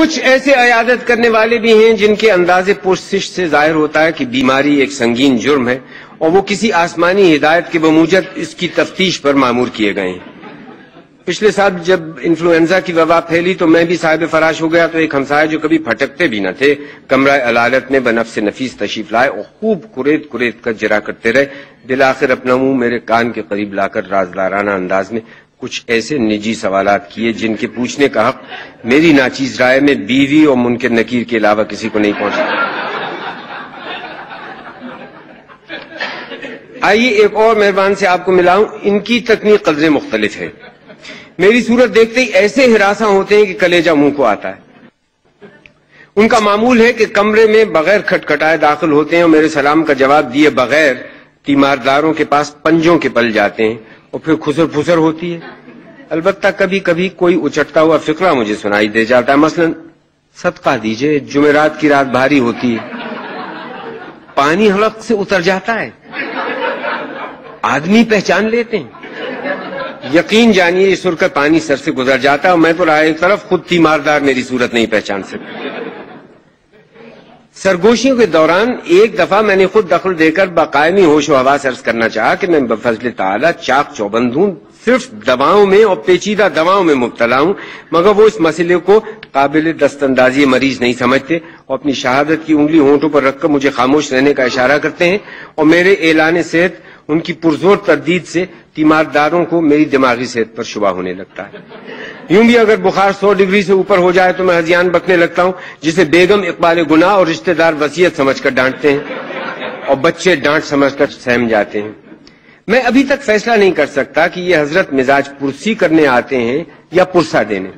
کچھ ایسے عیادت کرنے والے بھی ہیں جن کے انداز پرسش سے ظاہر ہوتا ہے کہ بیماری ایک سنگین جرم ہے اور وہ کسی آسمانی ہدایت کے بموجب اس کی تفتیش پر مامور کیے گئے ہیں۔ پچھلے سال جب انفلوئنزا کی وبا پھیلی تو میں بھی صاحب فراش ہو گیا تو ایک ہمسایہ جو کبھی پھٹکتے بھی نہ تھے کمرہ علالت میں بنفس نفیس تشریف لائے اور خوب کریت کر جرا کرتے رہے۔ بالآخر اپنا منہ میرے کان کے قریب لا کر رازدارانہ انداز میں کچھ ایسے نجی سوالات کیے جن کے پوچھنے کا حق میری ناچیز رائے میں بیوی اور منکر نکیر کے علاوہ کسی کو نہیں پہنچا۔ آئیے ایک اور مہربان سے آپ کو ملاؤں، ان کی تکنیک قدرے مختلف ہے۔ میری صورت دیکھتے ہی ایسے ہراساں ہوتے ہیں کہ کلیجہ منہ کو آتا ہے۔ ان کا معمول ہے کہ کمرے میں بغیر کھٹکھٹائے داخل ہوتے ہیں اور میرے سلام کا جواب دیے بغیر تیمارداروں کے پاس پنجوں کے پل جاتے ہیں اور پھر خسر پھسر ہوتی ہے۔ البتہ کبھی کبھی کوئی اچٹتا ہوا فقرہ مجھے سنائی دے جاتا ہے، مثلا صدقہ دیجئے جمعرات کی رات بھاری ہوتی ہے، پانی حلق سے اتر جاتا ہے، آدمی پہچان لیتے ہیں، یقین جانیے یہ سر کا پانی سر سے گزر جاتا ہے اور میں تو رہا ایک طرف خود تیماردار میری صورت نہیں پہچان سکتا۔ سرگوشیوں کے دوران ایک دفعہ میں نے خود دخل دے کر باقائمی ہوش و حواس عرض کرنا چاہا کہ میں بفضل تعالی چاق چوبند ہوں، صرف دواؤں میں اور پیچیدہ دواؤں میں مبتلا ہوں، مگر وہ اس مسئلے کو قابل دست اندازی مریض نہیں سمجھتے اور اپنی شہادت کی انگلی ہونٹوں پر رکھ کر مجھے خاموش رہنے کا اشارہ کرتے ہیں اور میرے اعلان صحت ان کی پرزور تردید سے تیمارداروں کو میری دماغی صحت پر شبہ ہونے لگتا ہے۔ یوں بھی اگر بخار 100 ڈگری سے اوپر ہو جائے تو میں ہذیان بکنے لگتا ہوں، جسے بیگم اقبال گناہ اور رشتہ دار وصیت سمجھ کر ڈانٹتے ہیں اور بچے ڈانٹ سمجھ کر سہم جاتے ہیں۔ میں ابھی تک فیصلہ نہیں کر سکتا کہ یہ حضرت مزاج پرسی کرنے آتے ہیں یا پرسا دینے۔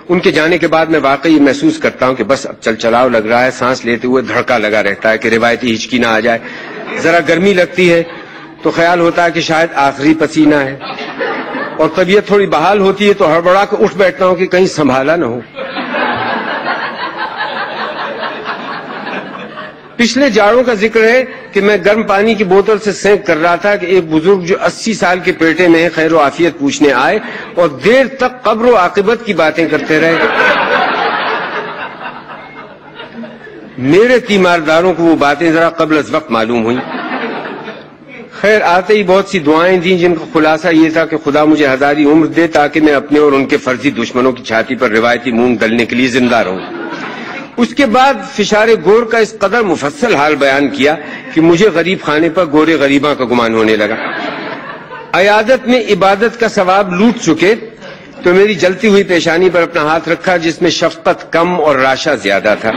ان کے جانے کے بعد میں واقعی یہ محسوس کرتا ہوں کہ بس اب چلاؤ لگ رہا ہے، سانس لیتے ہوئے دھڑکا لگا رہتا ہے کہ روایتی ہچکی نہ آ جائے، ذرا گرمی لگتی ہے تو خیال ہوتا ہے کہ شاید آخری پسینہ ہے، اور طبیعت تھوڑی بحال ہوتی ہے تو ہڑبڑا کے اٹھ بیٹھتا ہوں کہ کہیں سنبھالا نہ ہو۔ پچھلے جاڑوں کا ذکر ہے کہ میں گرم پانی کی بوتل سے سینک کر رہا تھا کہ ایک بزرگ جو 80 سال کے پیٹے میں خیر و عافیت پوچھنے آئے اور دیر تک قبر و عاقبت کی باتیں کرتے رہے۔ میرے تیمارداروں کو وہ باتیں ذرا قبل از وقت معلوم ہوئیں۔ خیر آتے ہی بہت سی دعائیں دیں جن کا خلاصہ یہ تھا کہ خدا مجھے ہزاری عمر دے تاکہ میں اپنے اور ان کے فرضی دشمنوں کی چھاتی پر روایتی مونگ ڈلنے کے لیے زندہ رہوں۔ اس کے بعد فشار گور کا اس قدر مفصل حال بیان کیا کہ مجھے غریب خانے پر گورے غریباں کا گمان ہونے لگا۔ عیادت میں عبادت کا ثواب لوٹ چکے تو میری جلتی ہوئی پیشانی پر اپنا ہاتھ رکھا جس میں شفقت کم اور راشا زیادہ تھا،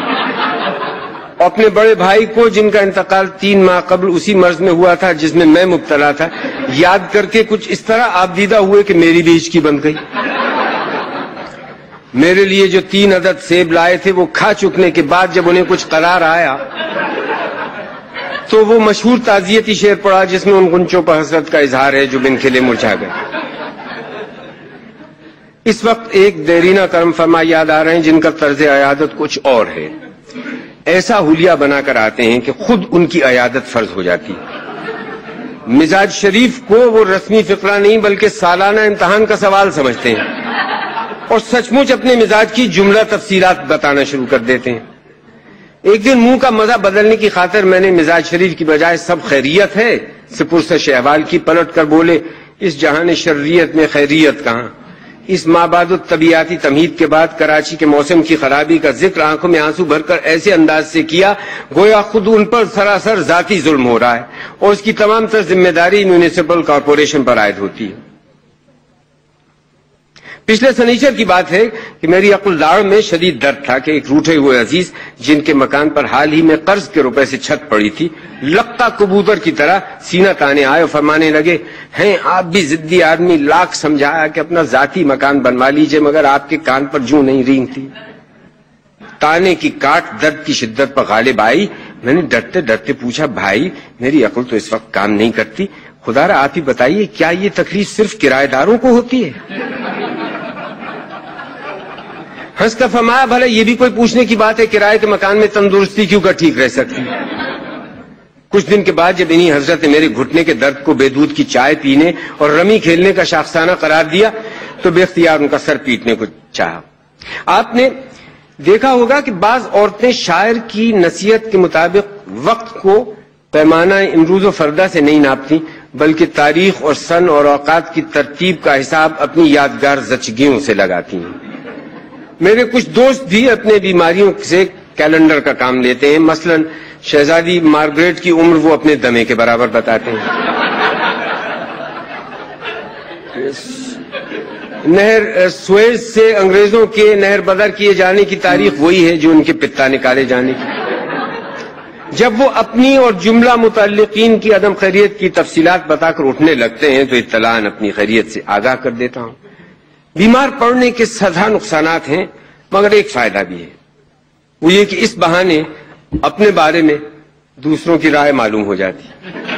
اپنے بڑے بھائی کو جن کا انتقال 3 ماہ قبل اسی مرض میں ہوا تھا جس میں میں مبتلا تھا یاد کر کے کچھ اس طرح آبدیدہ ہوئے کہ میری بھی ہچکی بن گئی۔ میرے لیے جو 3 عدد سیب لائے تھے وہ کھا چکنے کے بعد جب انہیں کچھ قرار آیا تو وہ مشہور تعزیتی شعر پڑا جس میں ان غنچوں پر حسرت کا اظہار ہے جو بن کھلے مرجھا گئے۔ اس وقت ایک دیرینہ کرم فرما یاد آ رہے ہیں جن کا طرز عیادت کچھ اور ہے، ایسا حلیہ بنا کر آتے ہیں کہ خود ان کی عیادت فرض ہو جاتی ہے۔ مزاج شریف کو وہ رسمی فقرہ نہیں بلکہ سالانہ امتحان کا سوال سمجھتے ہیں اور سچ مچ اپنے مزاج کی جملہ تفصیلات بتانا شروع کر دیتے ہیں۔ ایک دن منہ کا مزہ بدلنے کی خاطر میں نے مزاج شریف کی بجائے سب خیریت ہے سے پرسش احوال کی پلٹ کر بولے اس جہان شریعت میں خیریت کہاں۔ اس مابعد الطبیعاتی تمہید کے بعد کراچی کے موسم کی خرابی کا ذکر آنکھوں میں آنسو بھر کر ایسے انداز سے کیا گویا خود ان پر سراسر ذاتی ظلم ہو رہا ہے اور اس کی تمام تر ذمہ داری میونسپل کارپوریشن پر عائد ہوتی ہے۔ پچھلے سنیچر کی بات ہے کہ میری عقل داڑ میں شدید درد تھا کہ ایک روٹھے ہوئے عزیز جن کے مکان پر حال ہی میں قرض کے روپے سے چھت پڑی تھی لقا کبوتر کی طرح سینہ تانے آئے اور فرمانے لگے ہیں آپ بھی ضدی آدمی، لاکھ سمجھایا کہ اپنا ذاتی مکان بنوا لیجئے مگر آپ کے کان پر جوں نہیں رینگتی۔ تانے کی کاٹ درد کی شدت پر غالب آئی۔ میں نے ڈرتے ڈرتے پوچھا بھائی میری عقل تو اس وقت کام نہیں کرتی، خدا را آپ ہی بتائیے کیا یہ تکلیف صرف کرایہ داروں کو ہوتی ہے؟ ہنس کا فرمایا بھلا یہ بھی کوئی پوچھنے کی بات ہے، کرائے کے مکان میں تندرستی کیوں کر ٹھیک رہ سکتی۔ کچھ دن کے بعد جب انہی حضرت نے میرے گھٹنے کے درد کو بے دودھ کی چائے پینے اور رمی کھیلنے کا شاخسانہ قرار دیا تو بے اختیار ان کا سر پیٹنے کو چاہا۔ آپ نے دیکھا ہوگا کہ بعض عورتیں شاعر کی نصیحت کے مطابق وقت کو پیمانہ امروز و فردہ سے نہیں ناپتی، بلکہ تاریخ اور سن اور اوقات کی ترتیب کا حساب اپنی یادگار زچگیوں سے لگاتی ہیں۔ میرے کچھ دوست بھی اپنے بیماریوں سے کیلنڈر کا کام لیتے ہیں، مثلا شہزادی مارگریٹ کی عمر وہ اپنے دمے کے برابر بتاتے ہیں۔ نہر سویز سے انگریزوں کے نہر بدر کیے جانے کی تاریخ وہی ہے جو ان کے پتا نکالے جانے کی۔ جب وہ اپنی اور جملہ متعلقین کی عدم خیریت کی تفصیلات بتا کر اٹھنے لگتے ہیں تو اطلاعاً اپنی خیریت سے آگاہ کر دیتا ہوں۔ بیمار پڑنے کے سزا نقصانات ہیں، مگر ایک فائدہ بھی ہے، وہ یہ کہ اس بہانے اپنے بارے میں دوسروں کی رائے معلوم ہو جاتی ہے۔